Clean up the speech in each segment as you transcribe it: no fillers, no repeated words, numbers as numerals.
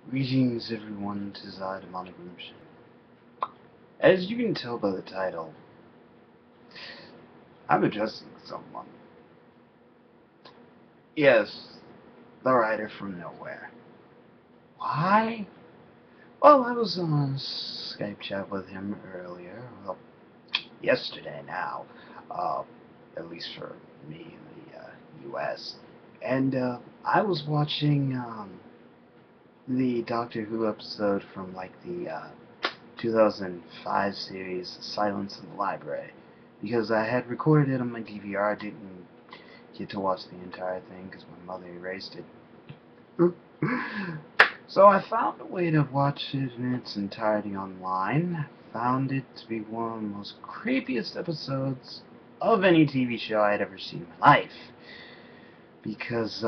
Greetings everyone to Zai Demonic Redemption. As you can tell by the title, I'm addressing someone. Yes, the writer from nowhere. Why? Well, I was on a Skype chat with him earlier, well, yesterday now, uh, at least for me in the US, and I was watching the Doctor Who episode from like the 2005 series Silence in the Library, because I had recorded it on my DVR. Didn't get to watch the entire thing because my mother erased it. So I found a way to watch it in its entirety online. Found it to be one of the most creepiest episodes of any TV show I had ever seen in my life, because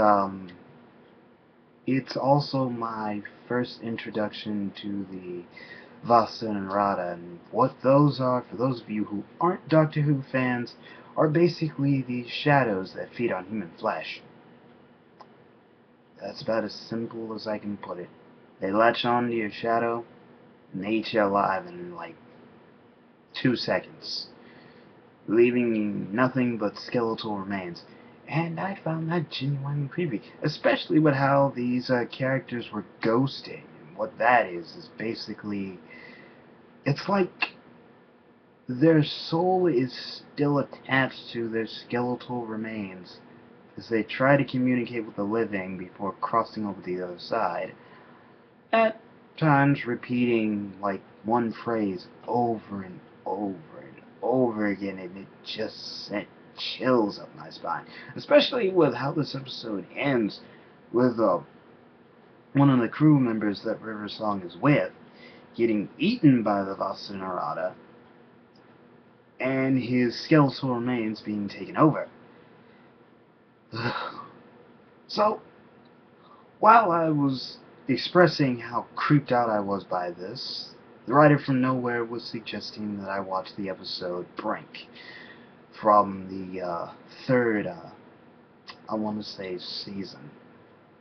it's also my first introduction to the Vasa and Radha, and what those are, for those of you who aren't Doctor Who fans, are basically the shadows that feed on human flesh. That's about as simple as I can put it. They latch on to your shadow, and they eat you alive in like 2 seconds, leaving you nothing but skeletal remains. And I found that genuinely creepy, especially with how these characters were ghosting. And what that is basically, it's like their soul is still attached to their skeletal remains as they try to communicate with the living before crossing over to the other side, at times repeating like one phrase over and over and over again, and it just sent chills up my spine, especially with how this episode ends with one of the crew members that River Song is with getting eaten by the Vasanarada and his skeletal remains being taken over. So, while I was expressing how creeped out I was by this, the writer from nowhere was suggesting that I watch the episode Brink from the third, I want to say, season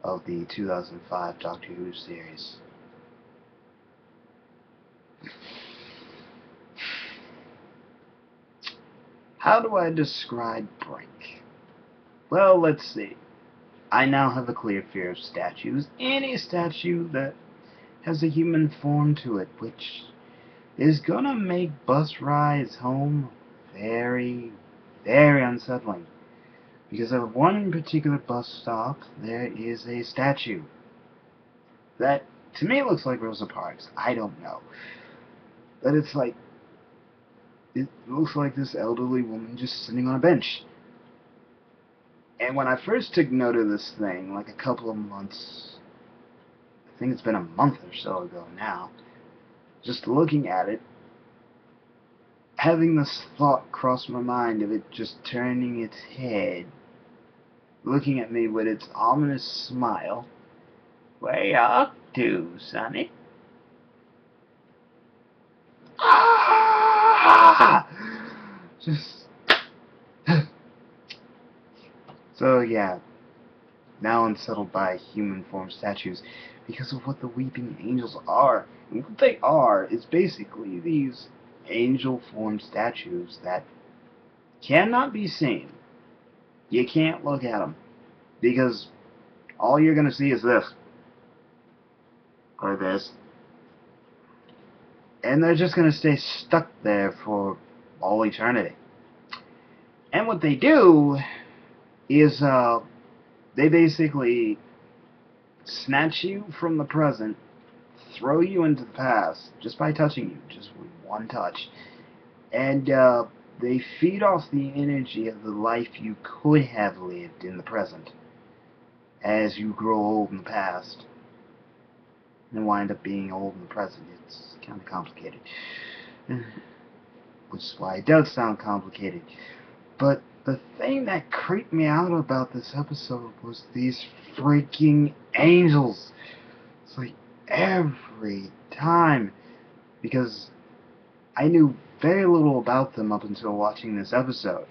of the 2005 Doctor Who series. How do I describe Brink? Well, let's see. I now have a clear fear of statues. Any statue that has a human form to it, which is gonna make bus rides home very, very unsettling. Because at one particular bus stop, there is a statue that, to me, looks like Rosa Parks. I don't know. But it's like, it looks like this elderly woman just sitting on a bench. And when I first took note of this thing, like a couple of months, I think it's been a month or so ago now, just looking at it, having this thought cross my mind of it just turning its head, looking at me with its ominous smile. Where you up to, sonny? Ah! Just so yeah, now unsettled by human form statues because of what the weeping angels are. And what they are is basically these angel form statues that cannot be seen. You can't look at them because all you're gonna see is this or this, and they're just gonna stay stuck there for all eternity. And what they do is they basically snatch you from the present, throw you into the past just by touching you, just with one touch, and they feed off the energy of the life you could have lived in the present as you grow old in the past and wind up being old in the present. It's kind of complicated, which is why it does sound complicated. But the thing that creeped me out about this episode was these freaking angels. It's like every time, because I knew very little about them up until watching this episode.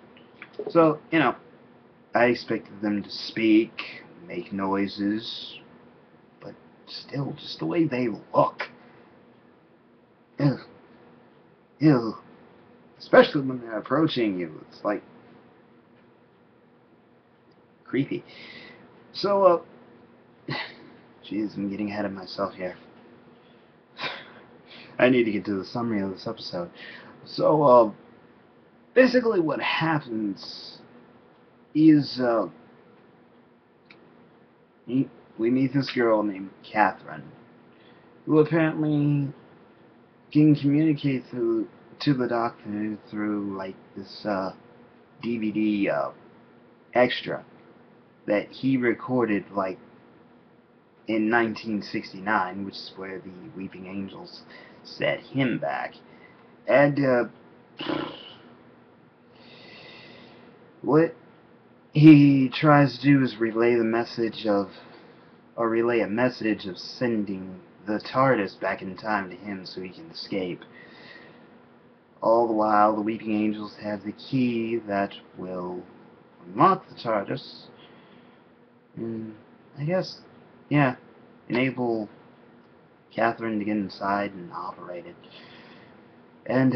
So, I expected them to speak, make noises, but still, just the way they look. Ew. Ew. Especially when they're approaching you. It's like creepy. So, jeez, I'm getting ahead of myself here. I need to get to the summary of this episode. So, basically what happens is, we meet this girl named Catherine, who apparently can communicate to the doctor through, like, this, DVD, extra that he recorded, like, in 1969, which is where the Weeping Angels set him back. And, what he tries to do is relay a message of sending the TARDIS back in time to him so he can escape. All the while, the Weeping Angels have the key that will unlock the TARDIS, and I guess, yeah, enable Catherine to get inside and operate it. And,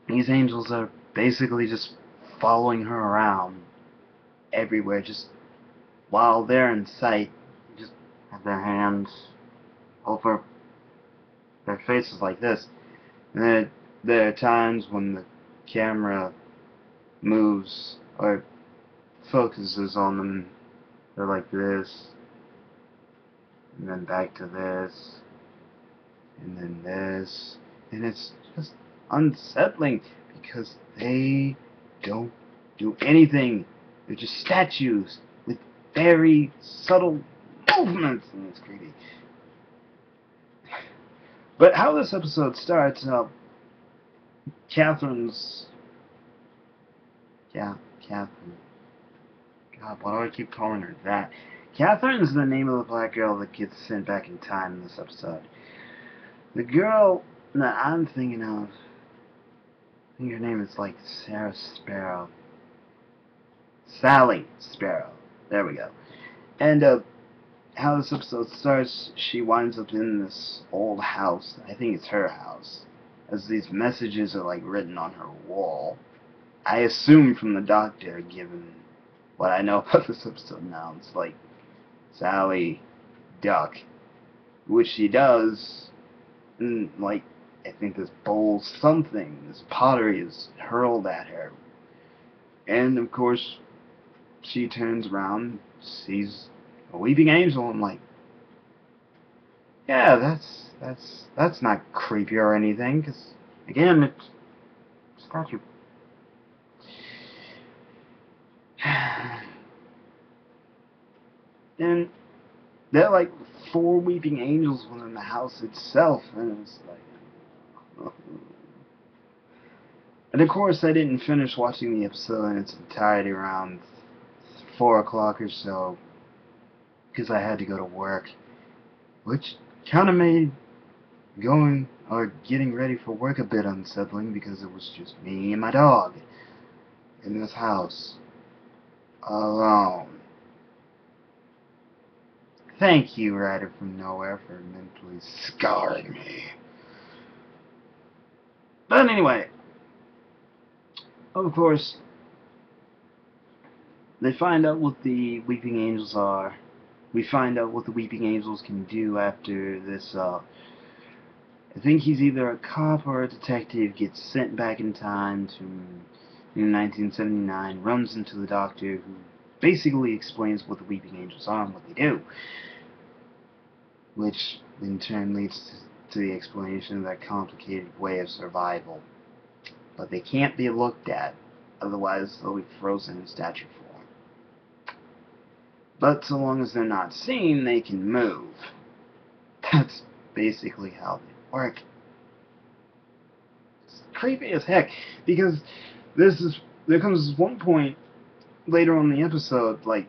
these angels are basically just following her around everywhere, just while they're in sight, just have their hands over their faces like this. And there are times when the camera moves or focuses on them, they're like this, and then back to this, and then this, and it's just unsettling because they don't do anything. They're just statues with very subtle movements, and it's creepy. But how this episode starts, Catherine's... Yeah, Catherine. God, why do I keep calling her that? Catherine's the name of the black girl that gets sent back in time in this episode. The girl that I'm thinking of, I think her name is like Sarah Sparrow. Sally Sparrow. There we go. And, how this episode starts, she winds up in this old house. I think it's her house. As these messages are, like, written on her wall. I assume from the doctor, given what I know about this episode now. It's like, Sally, duck. Which she does, and, like, I think this bowl something, this pottery is hurled at her. And, of course, she turns around, sees a weeping angel, and like, yeah, that's not creepy or anything, because, again, it's a statue. And there are like 4 weeping angels within the house itself, and it's like... And of course, I didn't finish watching the episode in its entirety around 4 o'clock or so, because I had to go to work, which kind of made going or getting ready for work a bit unsettling, because it was just me and my dog in this house alone. Thank you, Writer from Nowhere, for mentally scarring me. But anyway, of course, they find out what the Weeping Angels are. We find out what the Weeping Angels can do after this, I think he's either a cop or a detective, gets sent back in time to 1979, runs into the doctor, who basically explains what the Weeping Angels are and what they do. Which, in turn, leads to the explanation of that complicated way of survival. But they can't be looked at, otherwise they'll be frozen in statue form. But so long as they're not seen, they can move. That's basically how they work. It's creepy as heck, because there comes this one point later on in the episode, like,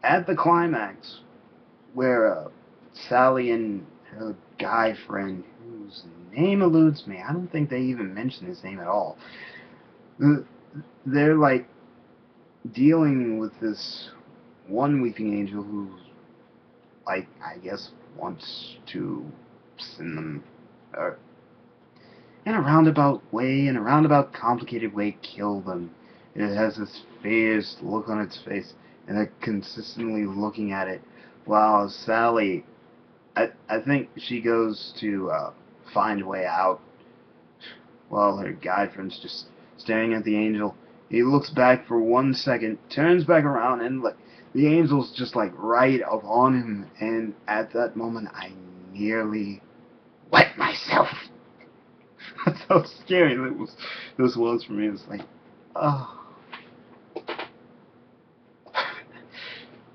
at the climax, where, Sally and her guy friend, whose name eludes me, I don't think they even mention his name at all, they're, like, dealing with this one weeping angel who, like, I guess wants to send them, or in a roundabout complicated way, kill them. It has this fierce look on its face, and they're consistently looking at it, while Sally, I think she goes to find a way out, while her guy friend's just staring at the angel. He looks back for 1 second, turns back around, and like the angel's just like right up on him, and at that moment I nearly wet myself. That's how scary this was for me. It was like, oh.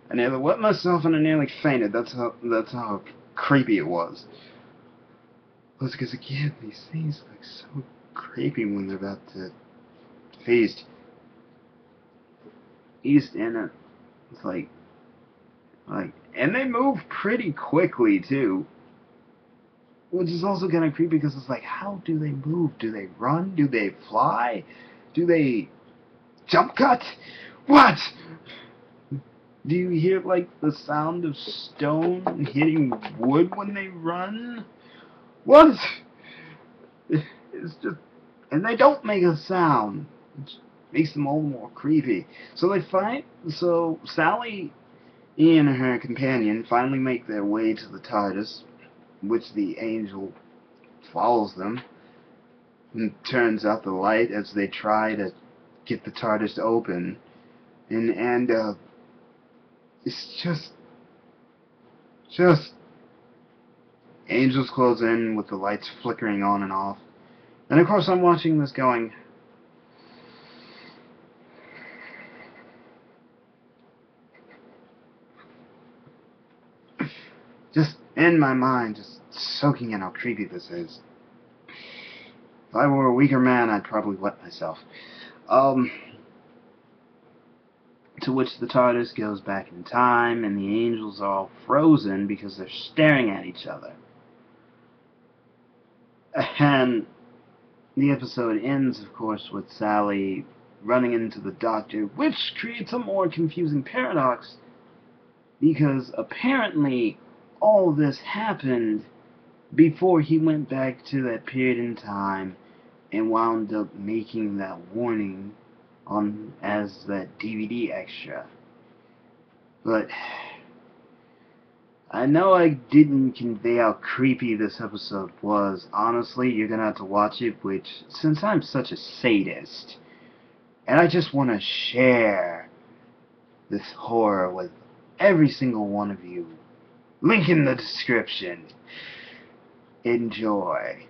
I nearly wet myself and I nearly fainted. That's how creepy it was. Plus, because again, these things look so creepy when they're about to feast. East and it's like, and they move pretty quickly too. Which is also kind of creepy because it's like, how do they move? Do they run? Do they fly? Do they jump cut? What? Do you hear like the sound of stone hitting wood when they run? What? It's just, and they don't make a sound, which makes them all the more creepy. So they fight. So Sally, Ian, and her companion finally make their way to the TARDIS, which the angel follows them and turns out the light as they try to get the TARDIS open, and it's just angels close in with the lights flickering on and off, and of course I'm watching this going, just in my mind, just soaking in how creepy this is. If I were a weaker man, I'd probably wet myself. To which the TARDIS goes back in time, and the angels are all frozen because they're staring at each other. And the episode ends, of course, with Sally running into the Doctor, which creates a more confusing paradox, because apparently all this happened before he went back to that period in time and wound up making that warning on as that DVD extra. But I know I didn't convey how creepy this episode was. Honestly, you're gonna have to watch it, which, since I'm such a sadist, and I just want to share this horror with every single one of you, link in the description. Enjoy.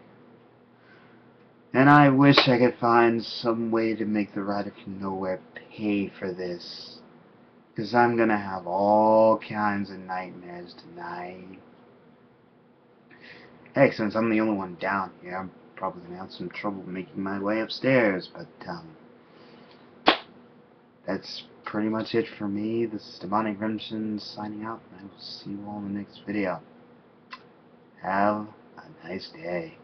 And I wish I could find some way to make the writer from nowhere pay for this, because I'm gonna have all kinds of nightmares tonight. Heck, since I'm the only one down here, I'm probably gonna have some trouble making my way upstairs, but that's pretty much it for me. This is Demonic Remsen signing out, and I will see you all in the next video. Have a nice day.